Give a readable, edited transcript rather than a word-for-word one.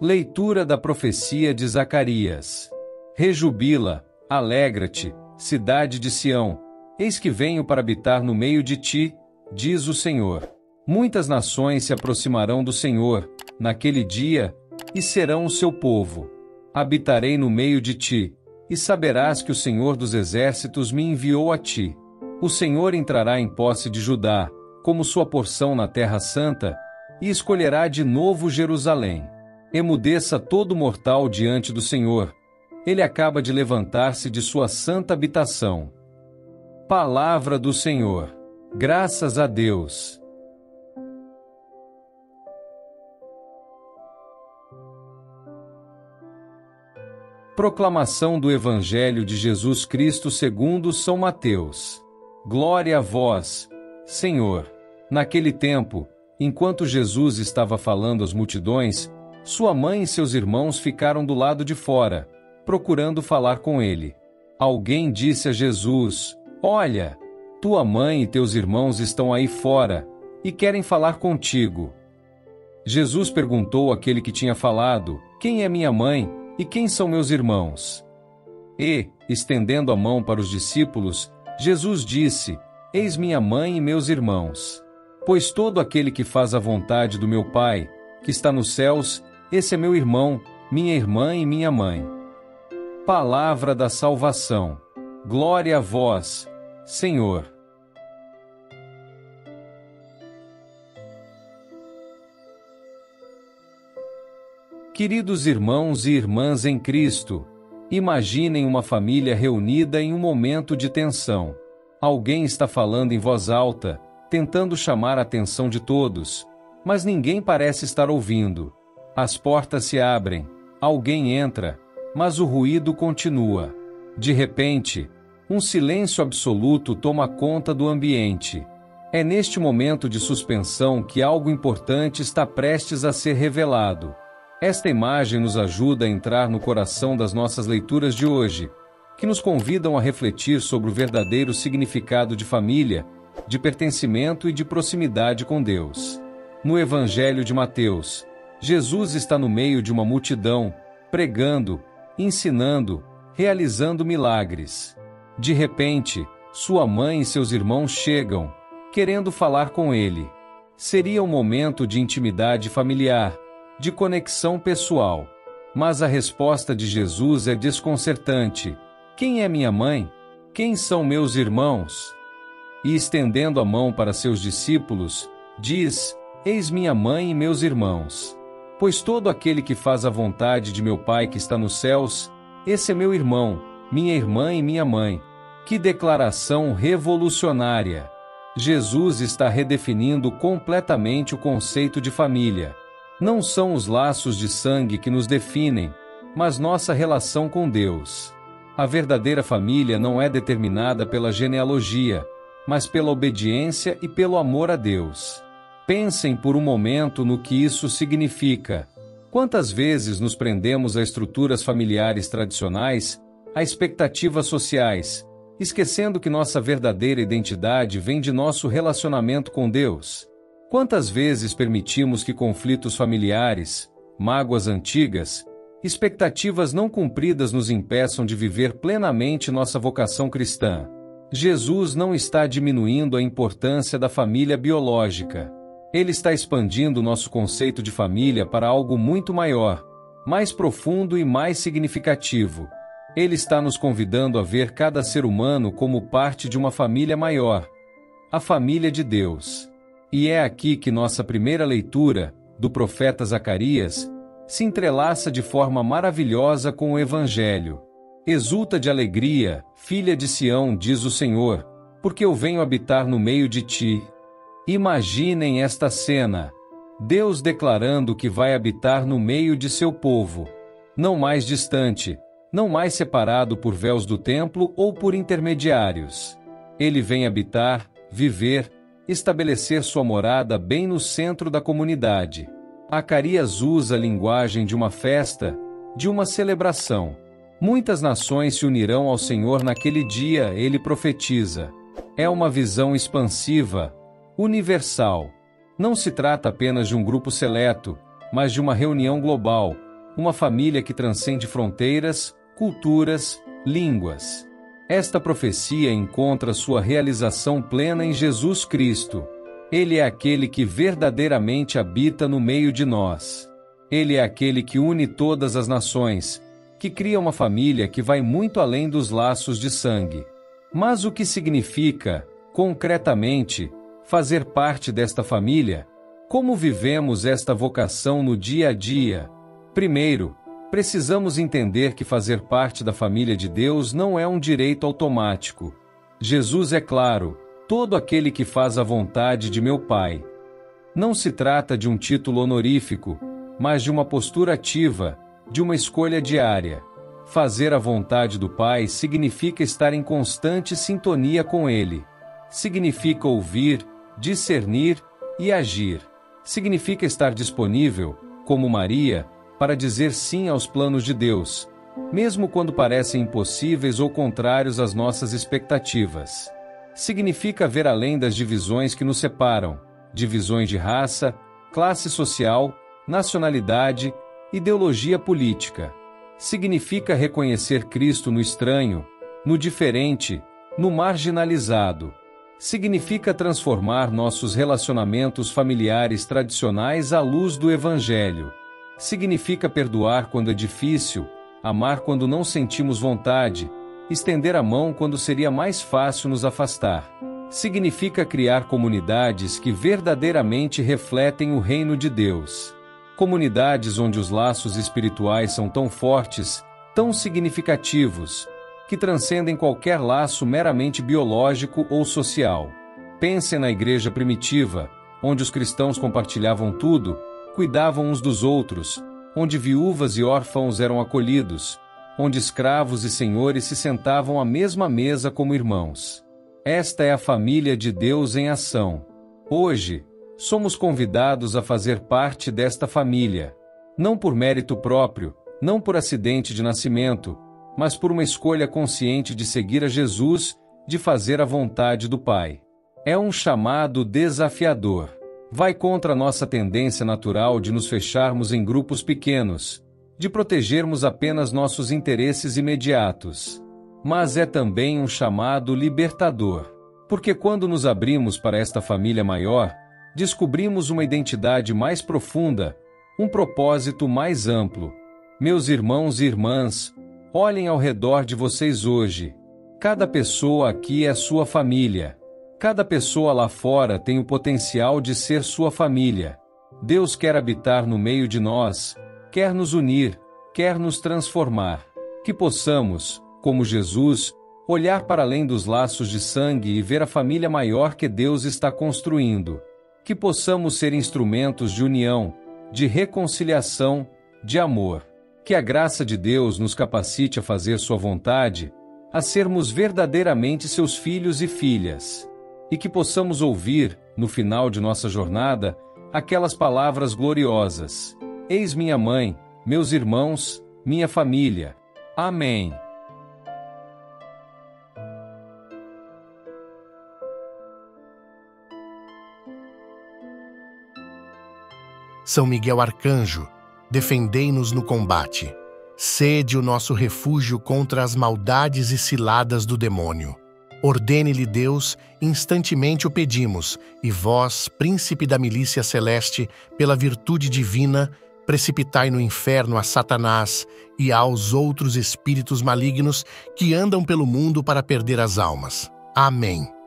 Leitura da profecia de Zacarias. Rejubila, alegra-te, cidade de Sião, eis que venho para habitar no meio de ti, diz o Senhor. Muitas nações se aproximarão do Senhor, naquele dia, e serão o seu povo. Habitarei no meio de ti, e saberás que o Senhor dos exércitos me enviou a ti. O Senhor entrará em posse de Judá, como sua porção na terra santa, e escolherá de novo Jerusalém. Emudeça todo mortal diante do Senhor. Ele acaba de levantar-se de sua santa habitação. Palavra do Senhor. Graças a Deus. Proclamação do Evangelho de Jesus Cristo segundo São Mateus. Glória a vós, Senhor. Naquele tempo, enquanto Jesus estava falando às multidões, sua mãe e seus irmãos ficaram do lado de fora, procurando falar com ele. Alguém disse a Jesus: Olha, tua mãe e teus irmãos estão aí fora, e querem falar contigo. Jesus perguntou àquele que tinha falado: Quem é minha mãe, e quem são meus irmãos? E, estendendo a mão para os discípulos, Jesus disse: Eis minha mãe e meus irmãos. Pois todo aquele que faz a vontade do meu Pai, que está nos céus, esse é meu irmão, minha irmã e minha mãe. Palavra da salvação. Glória a vós, Senhor. Queridos irmãos e irmãs em Cristo, imaginem uma família reunida em um momento de tensão. Alguém está falando em voz alta, tentando chamar a atenção de todos, mas ninguém parece estar ouvindo. As portas se abrem, alguém entra, mas o ruído continua. De repente, um silêncio absoluto toma conta do ambiente. É neste momento de suspensão que algo importante está prestes a ser revelado. Esta imagem nos ajuda a entrar no coração das nossas leituras de hoje, que nos convidam a refletir sobre o verdadeiro significado de família, de pertencimento e de proximidade com Deus. No Evangelho de Mateus, Jesus está no meio de uma multidão, pregando, ensinando, realizando milagres. De repente, sua mãe e seus irmãos chegam, querendo falar com ele. Seria um momento de intimidade familiar, de conexão pessoal. Mas a resposta de Jesus é desconcertante. Quem é minha mãe? Quem são meus irmãos? E estendendo a mão para seus discípulos, diz: Eis minha mãe e meus irmãos. Pois todo aquele que faz a vontade de meu Pai que está nos céus, esse é meu irmão, minha irmã e minha mãe. Que declaração revolucionária! Jesus está redefinindo completamente o conceito de família. Não são os laços de sangue que nos definem, mas nossa relação com Deus. A verdadeira família não é determinada pela genealogia, mas pela obediência e pelo amor a Deus. Pensem por um momento no que isso significa. Quantas vezes nos prendemos a estruturas familiares tradicionais, a expectativas sociais, esquecendo que nossa verdadeira identidade vem de nosso relacionamento com Deus? Quantas vezes permitimos que conflitos familiares, mágoas antigas, expectativas não cumpridas nos impeçam de viver plenamente nossa vocação cristã? Jesus não está diminuindo a importância da família biológica. Ele está expandindo nosso conceito de família para algo muito maior, mais profundo e mais significativo. Ele está nos convidando a ver cada ser humano como parte de uma família maior, a família de Deus. E é aqui que nossa primeira leitura, do profeta Zacarias, se entrelaça de forma maravilhosa com o Evangelho. Exulta de alegria, filha de Sião, diz o Senhor, porque eu venho habitar no meio de ti. Imaginem esta cena. Deus declarando que vai habitar no meio de seu povo. Não mais distante, não mais separado por véus do templo ou por intermediários. Ele vem habitar, viver, estabelecer sua morada bem no centro da comunidade. Zacarias usa a linguagem de uma festa, de uma celebração. Muitas nações se unirão ao Senhor naquele dia, ele profetiza. É uma visão expansiva, universal. Não se trata apenas de um grupo seleto, mas de uma reunião global, uma família que transcende fronteiras, culturas, línguas. Esta profecia encontra sua realização plena em Jesus Cristo. Ele é aquele que verdadeiramente habita no meio de nós. Ele é aquele que une todas as nações, que cria uma família que vai muito além dos laços de sangue. Mas o que significa, concretamente, fazer parte desta família? Como vivemos esta vocação no dia a dia? Primeiro, precisamos entender que fazer parte da família de Deus não é um direito automático. Jesus é claro: todo aquele que faz a vontade de meu Pai. Não se trata de um título honorífico, mas de uma postura ativa, de uma escolha diária. Fazer a vontade do Pai significa estar em constante sintonia com Ele. Significa ouvir, discernir e agir. Significa estar disponível, como Maria, para dizer sim aos planos de Deus, mesmo quando parecem impossíveis ou contrários às nossas expectativas. Significa ver além das divisões que nos separam, divisões de raça, classe social, nacionalidade, ideologia política. Significa reconhecer Cristo no estranho, no diferente, no marginalizado. Significa transformar nossos relacionamentos familiares tradicionais à luz do Evangelho. Significa perdoar quando é difícil, amar quando não sentimos vontade, estender a mão quando seria mais fácil nos afastar. Significa criar comunidades que verdadeiramente refletem o reino de Deus. Comunidades onde os laços espirituais são tão fortes, tão significativos, que transcendem qualquer laço meramente biológico ou social. Pensem na igreja primitiva, onde os cristãos compartilhavam tudo, cuidavam uns dos outros, onde viúvas e órfãos eram acolhidos, onde escravos e senhores se sentavam à mesma mesa como irmãos. Esta é a família de Deus em ação. Hoje, somos convidados a fazer parte desta família, não por mérito próprio, não por acidente de nascimento, mas por uma escolha consciente de seguir a Jesus, de fazer a vontade do Pai. É um chamado desafiador. Vai contra a nossa tendência natural de nos fecharmos em grupos pequenos, de protegermos apenas nossos interesses imediatos. Mas é também um chamado libertador, porque quando nos abrimos para esta família maior, descobrimos uma identidade mais profunda, um propósito mais amplo. Meus irmãos e irmãs, olhem ao redor de vocês hoje. Cada pessoa aqui é sua família. Cada pessoa lá fora tem o potencial de ser sua família. Deus quer habitar no meio de nós, quer nos unir, quer nos transformar. Que possamos, como Jesus, olhar para além dos laços de sangue e ver a família maior que Deus está construindo. Que possamos ser instrumentos de união, de reconciliação, de amor. Que a graça de Deus nos capacite a fazer sua vontade, a sermos verdadeiramente seus filhos e filhas. E que possamos ouvir, no final de nossa jornada, aquelas palavras gloriosas: Eis minha mãe, meus irmãos, minha família. Amém. São Miguel Arcanjo, defendei-nos no combate. Sede o nosso refúgio contra as maldades e ciladas do demônio. Ordene-lhe Deus, instantemente o pedimos, e vós, príncipe da milícia celeste, pela virtude divina, precipitai no inferno a Satanás e aos outros espíritos malignos que andam pelo mundo para perder as almas. Amém.